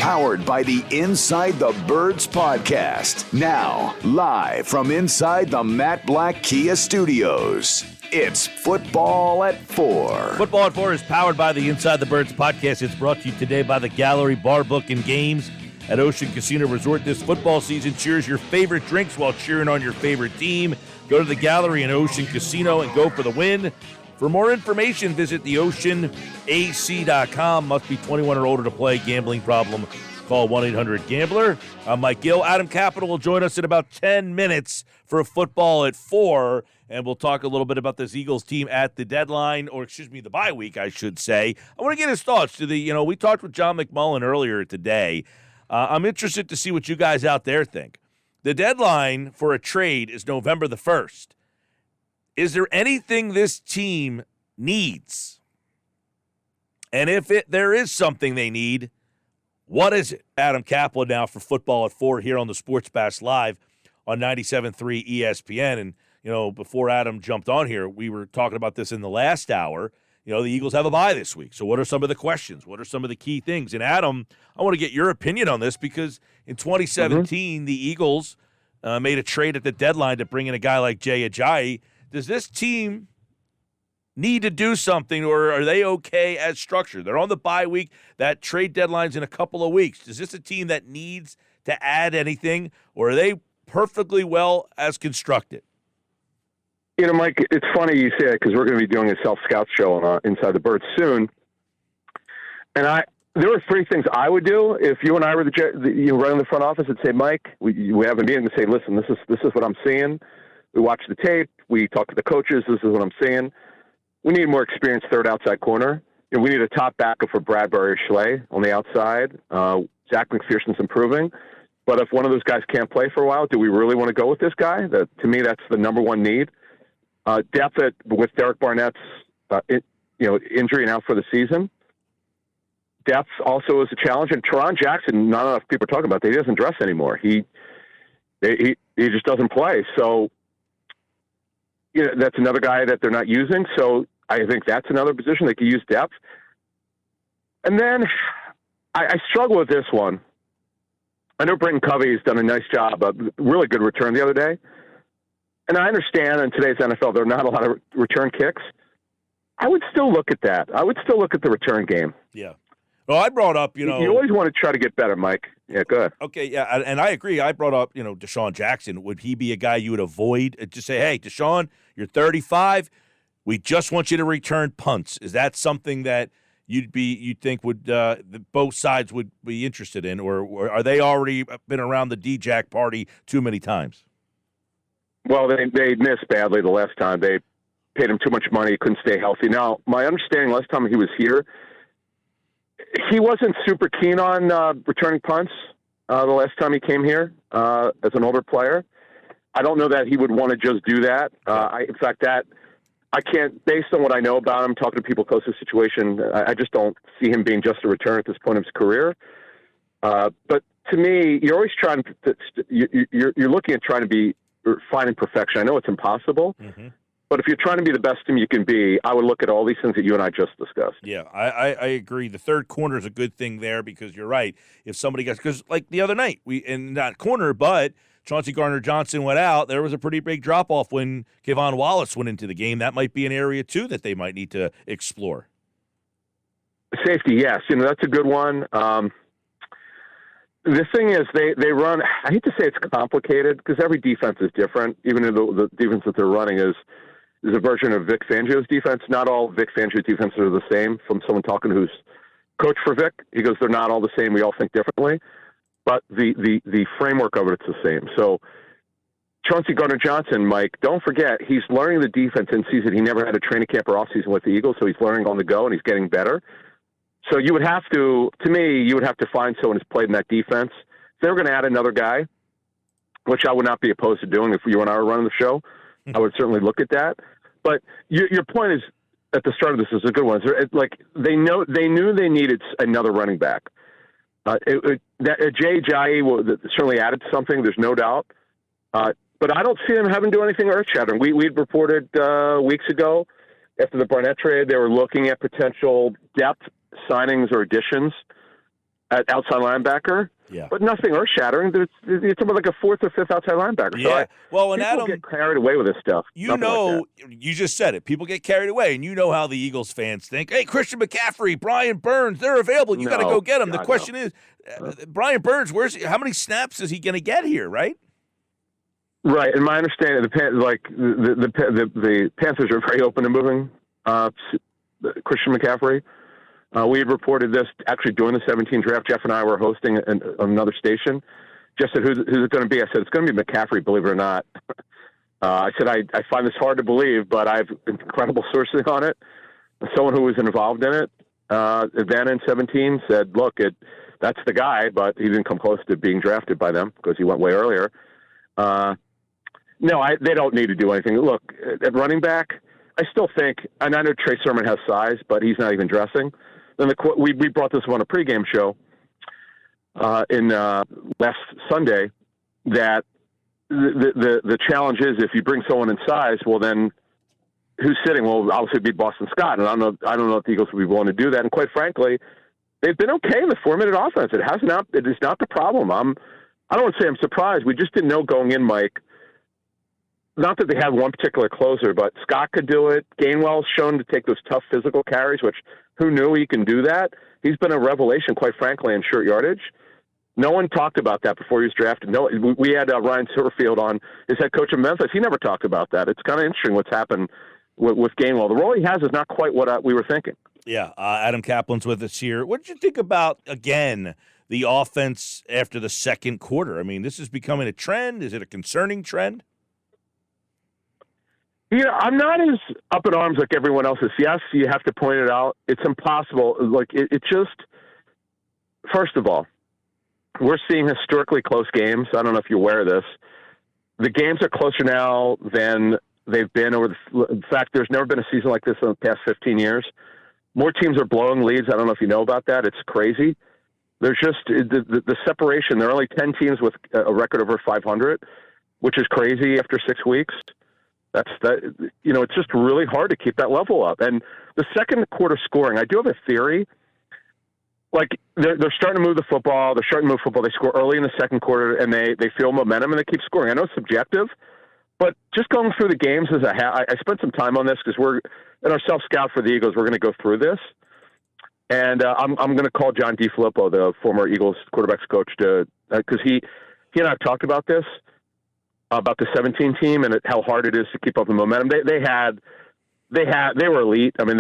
powered by the Inside the Birds podcast. Now, live from inside the Matt Black Kia Studios, it's Football at 4. Football at 4 is powered by the Inside the Birds podcast. It's brought to you today by the Gallery Bar Book and Games at Ocean Casino Resort. This football season, cheers your favorite drinks while cheering on your favorite team. Go to the Gallery in Ocean Casino and go for the win. For more information, visit theoceanac.com. Must be 21 or older to play. Gambling problem, call 1-800-GAMBLER. I'm Mike Gill. Adam Caplan will join us in about 10 minutes for Football at 4, and we'll talk a little bit about this Eagles team at the deadline, or the bye week, I should say. I want to get his thoughts. We talked with John McMullen earlier today. I'm interested to see what you guys out there think. The deadline for a trade is November the 1st. Is there anything this team needs? And if there is something they need, what is it? Adam Caplan now for Football at 4 here on the Sports Bash Live on 97.3 ESPN. And, before Adam jumped on here, we were talking about this in the last hour. The Eagles have a bye this week. So what are some of the questions? What are some of the key things? And, Adam, I want to get your opinion on this because in 2017, the Eagles made a trade at the deadline to bring in a guy like Jay Ajayi. Does this team need to do something, or are they okay as structured? They're on the bye week. That trade deadline's in a couple of weeks. Is this a team that needs to add anything, or are they perfectly well as constructed? Mike, it's funny you say it because we're going to be doing a self-scout show on Inside the Birds soon. And there were three things I would do if you and I were running the front office and say, Mike, we have a meeting and say, listen, this is what I'm seeing. We watch the tape. We talk to the coaches. This is what I'm seeing. We need a more experienced third outside corner. We need a top backup for Bradbury or Schley on the outside. Zach McPherson's improving. But if one of those guys can't play for a while, do we really want to go with this guy? To me, that's the number one need. Depth with Derek Barnett's injury and out for the season. Depth also is a challenge. And Teron Jackson, not enough people are talking about that. He doesn't dress anymore. He just doesn't play. So that's another guy that they're not using. So I think that's another position they could use depth. And then I struggle with this one. I know Britton Covey has done a nice job, a really good return the other day. And I understand in today's NFL there are not a lot of return kicks. I would still look at that. I would still look at the return game. Yeah. Well, I brought up, You always want to try to get better, Mike. Yeah, go ahead. Okay, yeah, and I agree. I brought up, Deshaun Jackson. Would he be a guy you would avoid? Just say, hey, Deshaun, you're 35. We just want you to return punts. Is that something that you'd think would both sides would be interested in, or are they already been around the D-Jack party too many times? Well, they missed badly the last time. They paid him too much money. He couldn't stay healthy. Now, my understanding last time he was here, he wasn't super keen on returning punts the last time he came here as an older player. I don't know that he would want to just do that. I can't, based on what I know about him, talking to people close to the situation, I just don't see him being just a return at this point in his career. But to me, you're always trying to, you're looking at trying to be finding perfection. I know it's impossible. Mm-hmm. But if you're trying to be the best team you can be, I would look at all these things that you and I just discussed. Yeah, I agree. The third corner is a good thing there because you're right. If somebody gets – because like the other night, not corner, but Chauncey Gardner-Johnson went out. There was a pretty big drop-off when Kayvon Wallace went into the game. That might be an area, too, that they might need to explore. Safety, yes. That's a good one. The thing is, they run – I hate to say it's complicated because every defense is different, even though the defense that they're running is a version of Vic Fangio's defense. Not all Vic Fangio's defenses are the same. From someone talking who's coached for Vic, he goes, they're not all the same. We all think differently. But the framework of it's the same. So Chauncey Gardner-Johnson, Mike, don't forget, he's learning the defense in season. He never had a training camp or offseason with the Eagles, so he's learning on the go, and he's getting better. So you would have to find someone who's played in that defense. If they were going to add another guy, which I would not be opposed to doing if you and I were running the show, I would certainly look at that. But your point is, at the start of this, is a good one. They knew they needed another running back. Jay Ajayi certainly added something. There's no doubt. But I don't see them having to do anything earth-shattering. We'd reported weeks ago after the Barnett trade, they were looking at potential depth signings or additions. at outside linebacker. Yeah. But nothing earth-shattering. It's about like a fourth or fifth outside linebacker. Yeah. So and people Adam, get carried away with this stuff. you just said it. People get carried away, and you know how the Eagles fans think. Hey, Christian McCaffrey, Brian Burns, they're available. You got to go get them. The question is, Brian Burns, how many snaps is he going to get here, right? Right. And my understanding, the Panthers are very open to moving Christian McCaffrey. We had reported this actually during the 17 draft. Jeff and I were hosting another station. Jeff said, who's it going to be? I said, it's going to be McCaffrey, believe it or not. I said, I find this hard to believe, but I have incredible sources on it. Someone who was involved in it, then in 17, said, look, that's the guy, but he didn't come close to being drafted by them because he went way earlier. No, they don't need to do anything. Look, at running back, I still think, and I know Trey Sermon has size, but he's not even dressing. Then we brought this on a pregame show in last Sunday that the challenge is if you bring someone in size, well then who's sitting? Well, obviously it'd be Boston Scott, and I don't know if the Eagles would be willing to do that. And quite frankly, they've been okay in the 4-minute offense. It is not the problem. I don't want to say I'm surprised. We just didn't know going in, Mike. Not that they have one particular closer, but Scott could do it. Gainwell's shown to take those tough physical carries, which who knew he can do that? He's been a revelation, quite frankly, in short yardage. No one talked about that before he was drafted. No, we had Ryan Silverfield on, his head coach of Memphis. He never talked about that. It's kind of interesting what's happened with Gainwell. The role he has is not quite what we were thinking. Yeah, Adam Caplan's with us here. What did you think about, again, the offense after the second quarter? I mean, this is becoming a trend. Is it a concerning trend? I'm not as up in arms like everyone else is. Yes, you have to point it out. It's impossible. Like it just, first of all, we're seeing historically close games. I don't know if you're aware of this. The games are closer now than they've been in fact, there's never been a season like this in the past 15 years. More teams are blowing leads. I don't know if you know about that. It's crazy. There's just the separation. There are only 10 teams with a record over 500, which is crazy after 6 weeks. It's just really hard to keep that level up. And the second quarter scoring, I do have a theory. Like they're starting to move the football. They're starting to move football. They score early in the second quarter, and they feel momentum, and they keep scoring. I know it's subjective, but just going through the games as I spent some time on this because we're in our self-scout for the Eagles. We're going to go through this. And I'm going to call John DeFilippo, the former Eagles quarterbacks coach, because he and I have talked about this. About the 17 team and how hard it is to keep up the momentum. They were elite. I mean,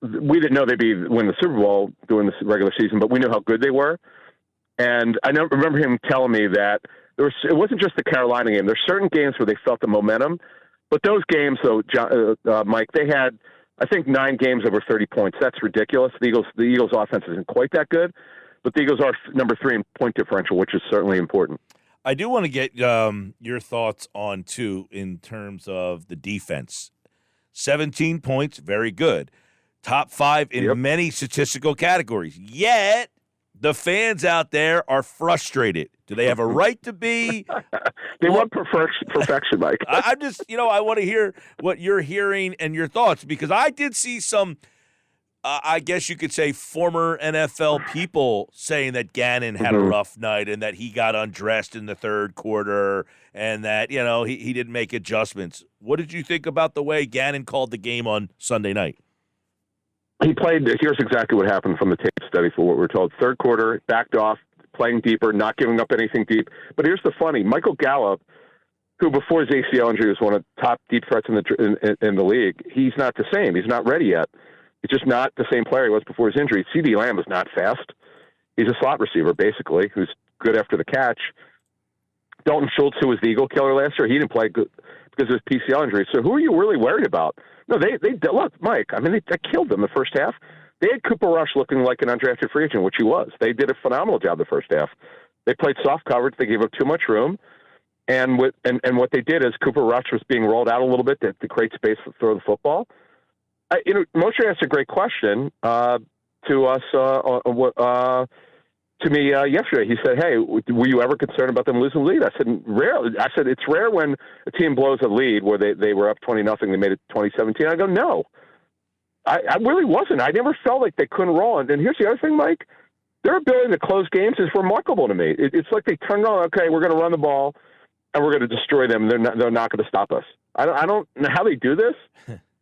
we didn't know they'd win the Super Bowl during the regular season, but we knew how good they were. And I remember him telling me that it wasn't just the Carolina game. There's certain games where they felt the momentum, but those games, though, Mike, they had, I think, 9 games over 30 points. That's ridiculous. The Eagles offense isn't quite that good, but the Eagles are number 3 in point differential, which is certainly important. I do want to get your thoughts on, too, in terms of the defense. 17 points, very good. Top 5 in many statistical categories. Yet, the fans out there are frustrated. Do they have a right to be? They want perfection, Mike. I'm just, I want to hear what you're hearing and your thoughts, because I did see some I guess you could say former NFL people saying that Gannon had a rough night and that he got undressed in the third quarter and that, he didn't make adjustments. What did you think about the way Gannon called the game on Sunday night? Here's exactly what happened from the tape study for what we're told. Third quarter, backed off, playing deeper, not giving up anything deep. But here's the funny, Michael Gallup, who before his ACL injury was one of the top deep threats in the league, he's not the same. He's not ready yet. He's just not the same player he was before his injury. CeeDee Lamb is not fast. He's a slot receiver, basically, who's good after the catch. Dalton Schultz, who was the Eagle killer last year, he didn't play good because of his PCL injury. So who are you really worried about? No, they look, Mike, I mean, they killed them the first half. They had Cooper Rush looking like an undrafted free agent, which he was. They did a phenomenal job the first half. They played soft coverage. They gave up too much room. And what they did is Cooper Rush was being rolled out a little bit to create space to throw the football. Moshe asked a great question to us, to me yesterday. He said, "Hey, were you ever concerned about them losing the lead?" I said, "Rarely." I said, "It's rare when a team blows a lead where they were up 20-0. They made it 20-17." I go, "No, I really wasn't. I never felt like they couldn't roll." And here's the other thing, Mike. their ability to close games is remarkable to me. It's like they turn on, okay, we're going to run the ball and we're going to destroy them. They're not going to stop us. I don't know how they do this,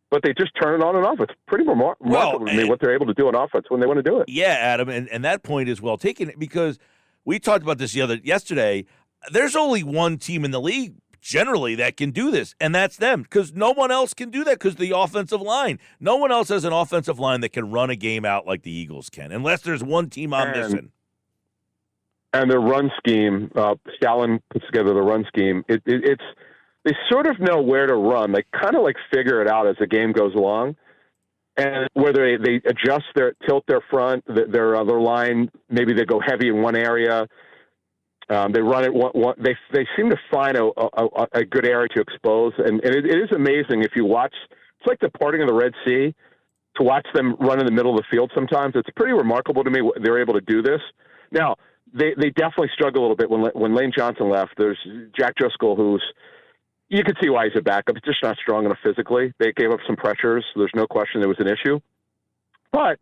but they just turn it on and off. It's pretty remarkable to me what they're able to do on offense when they want to do it. Yeah, Adam, and that point is well taken because we talked about this yesterday. There's only one team in the league generally that can do this, and that's them, because no one else can do that because the offensive line. No one else has an offensive line that can run a game out like the Eagles can, unless there's one team I'm missing. And their run scheme, Stalin puts together the run scheme. It's they sort of know where to run. They kind of like figure it out as the game goes along, and whether they adjust tilt their front, their line, maybe they go heavy in one area. They run it. They seem to find a good area to expose, and it is amazing if you watch. It's like the parting of the Red Sea. To watch them run in the middle of the field sometimes, it's pretty remarkable to me they're able to do this. Now they definitely struggle a little bit when Lane Johnson left. There's Jack Driscoll, who's you can see why he's a backup. He's just not strong enough physically. They gave up some pressures. There's no question there was an issue. But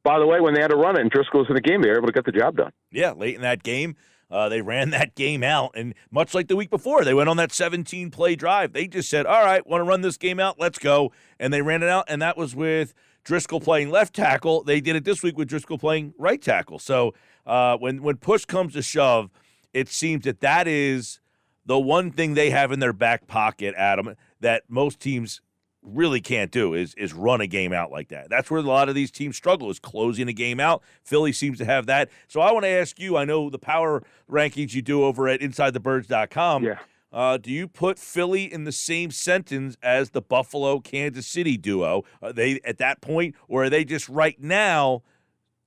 by the way, when they had to run it and Driscoll was in the game, they were able to get the job done. Yeah, late in that game. They ran that game out, and much like the week before, they went on that 17-play drive. They just said, all right, want to run this game out? Let's go. And they ran it out, and that was with Driscoll playing left tackle. They did it this week with Driscoll playing right tackle. So when push comes to shove, it seems that is the one thing they have in their back pocket, Adam, that most teams really can't do is run a game out like that. That's where a lot of these teams struggle, is closing a game out. Philly seems to have that. So I want to ask you, I know the power rankings you do over at InsideTheBirds.com. Yeah. Do you put Philly in the same sentence as the Buffalo-Kansas City duo? Are they at that point, or are they just right now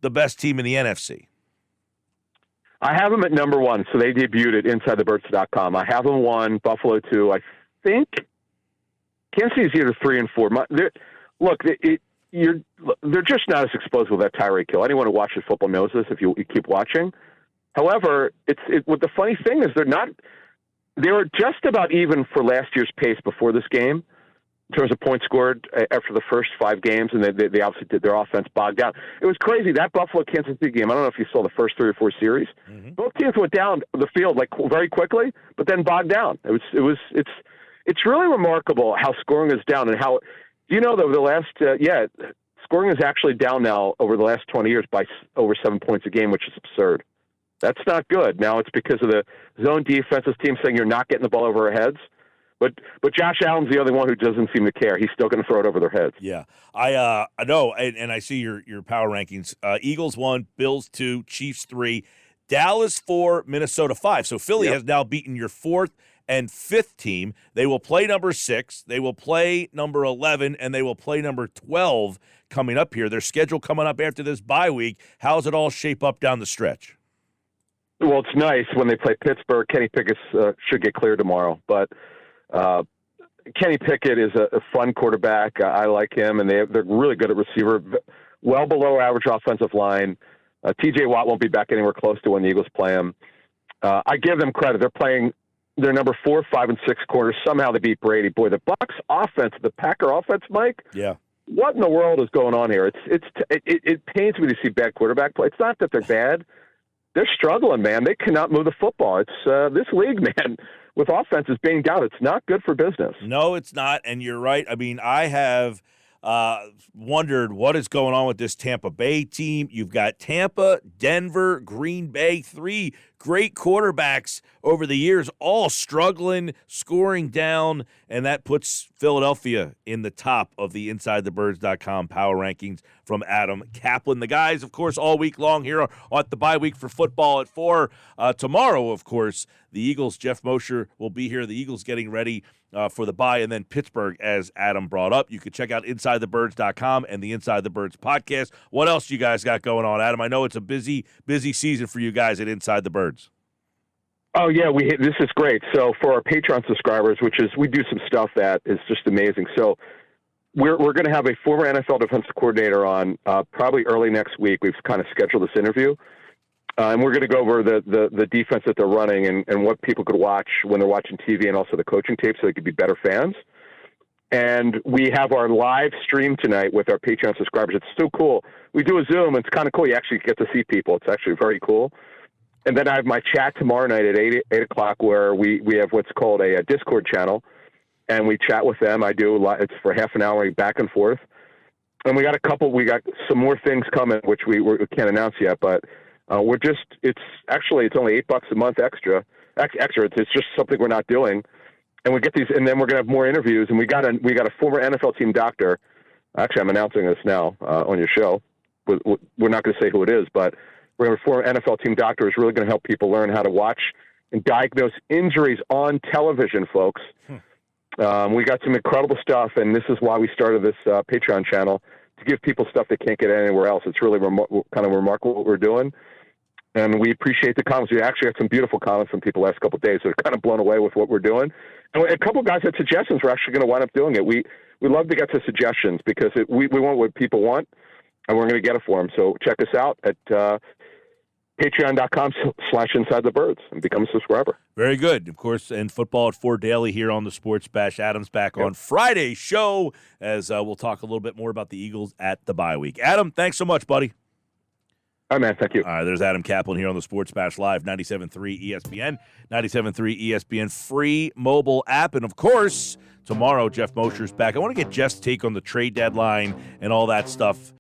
the best team in the NFC? I have them at number one, so they debuted at InsideTheBirds.com. I have them 1, Buffalo 2. I think Kansas City's either 3 and 4. They're just not as exposed with that Tyreek Hill. Anyone who watches football knows this if you keep watching. However, what the funny thing is they were just about even for last year's pace before this game in terms of points scored after the first 5 games, and they obviously did their offense bogged down. It was crazy. That Buffalo-Kansas City game, I don't know if you saw the first 3 or 4 series. Mm-hmm. Both teams went down the field like very quickly, but then bogged down. It's really remarkable how scoring is down, and how over the last scoring is actually down now over the last 20 years by over 7 points a game, which is absurd. That's not good. Now it's because of the zone defensive team saying you're not getting the ball over our heads. But Josh Allen's the only one who doesn't seem to care. He's still going to throw it over their heads. Yeah, I know, and I see your power rankings. Eagles 1, Bills 2, Chiefs 3, Dallas 4, Minnesota 5. So Philly has now beaten your 4th and 5th team. They will play number 6, they will play number 11, and they will play number 12 coming up here. Their schedule coming up after this bye week. How does it all shape up down the stretch? Well, it's nice when they play Pittsburgh. Kenny Pickett should get cleared tomorrow, but Kenny Pickett is a fun quarterback. I like him, and they're really good at receiver. Well below average offensive line. T.J. Watt won't be back anywhere close to when the Eagles play him. I give them credit. They're playing their number 4, 5, and 6 quarters. Somehow they beat Brady. Boy, the Bucs offense, the Packer offense, Mike. Yeah. What in the world is going on here? It pains me to see bad quarterback play. It's not that they're bad. They're struggling, man. They cannot move the football. It's this league, man, with offenses being down. It's not good for business. No, it's not, and you're right. I mean, I have wondered what is going on with this Tampa Bay team. You've got Tampa, Denver, Green Bay, 3 great quarterbacks over the years, all struggling, scoring down, and that puts Philadelphia in the top of the InsideTheBirds.com power rankings from Adam Caplan. The guys, of course, all week long here on the bye week for football at 4. Tomorrow, of course, the Eagles, Jeff Mosher will be here. The Eagles getting ready for the bye, and then Pittsburgh, as Adam brought up. You can check out InsideTheBirds.com and the Inside the Birds podcast. What else you guys got going on, Adam? I know it's a busy season for you guys at Inside the Birds. Oh, yeah, this is great. So for our Patreon subscribers, we do some stuff that is just amazing. So we're going to have a former NFL defensive coordinator on probably early next week. We've kind of scheduled this interview. And we're going to go over the defense that they're running and what people could watch when they're watching TV, and also the coaching tape so they could be better fans. And we have our live stream tonight with our Patreon subscribers. It's so cool. We do a Zoom. It's kind of cool. You actually get to see people. It's actually very cool. And then I have my chat tomorrow night at 8 o'clock where we have what's called a Discord channel. And we chat with them. I do a lot. It's for half an hour back and forth. And we got some more things coming, which we can't announce yet, but it's only $8 a month extra. It's just something we're not doing. And we get these, and then we're going to have more interviews. And we got a former NFL team doctor. Actually, I'm announcing this now on your show. We're not going to say who it is, but we're going to have a former NFL team doctor who's really going to help people learn how to watch and diagnose injuries on television, folks. We got some incredible stuff, and this is why we started this Patreon channel, to give people stuff they can't get anywhere else. It's really kind of remarkable what we're doing, and we appreciate the comments. We actually had some beautiful comments from people the last couple of days. They're kind of blown away with what we're doing. And a couple of guys had suggestions. We're actually going to wind up doing it. We love to get to suggestions because we want what people want, and we're going to get it for them. So check us out at patreon.com/InsideTheBirds and become a subscriber. Very good. Of course, and Football at 4 daily here on the Sports Bash. Adam's back on Friday's show as we'll talk a little bit more about the Eagles at the bye week. Adam, thanks so much, buddy. All right, man. Thank you. All right, there's Adam Caplan here on the Sports Bash Live, 97.3 ESPN, 97.3 ESPN free mobile app. And, of course, tomorrow Jeff Mosher's back. I want to get Jeff's take on the trade deadline and all that stuff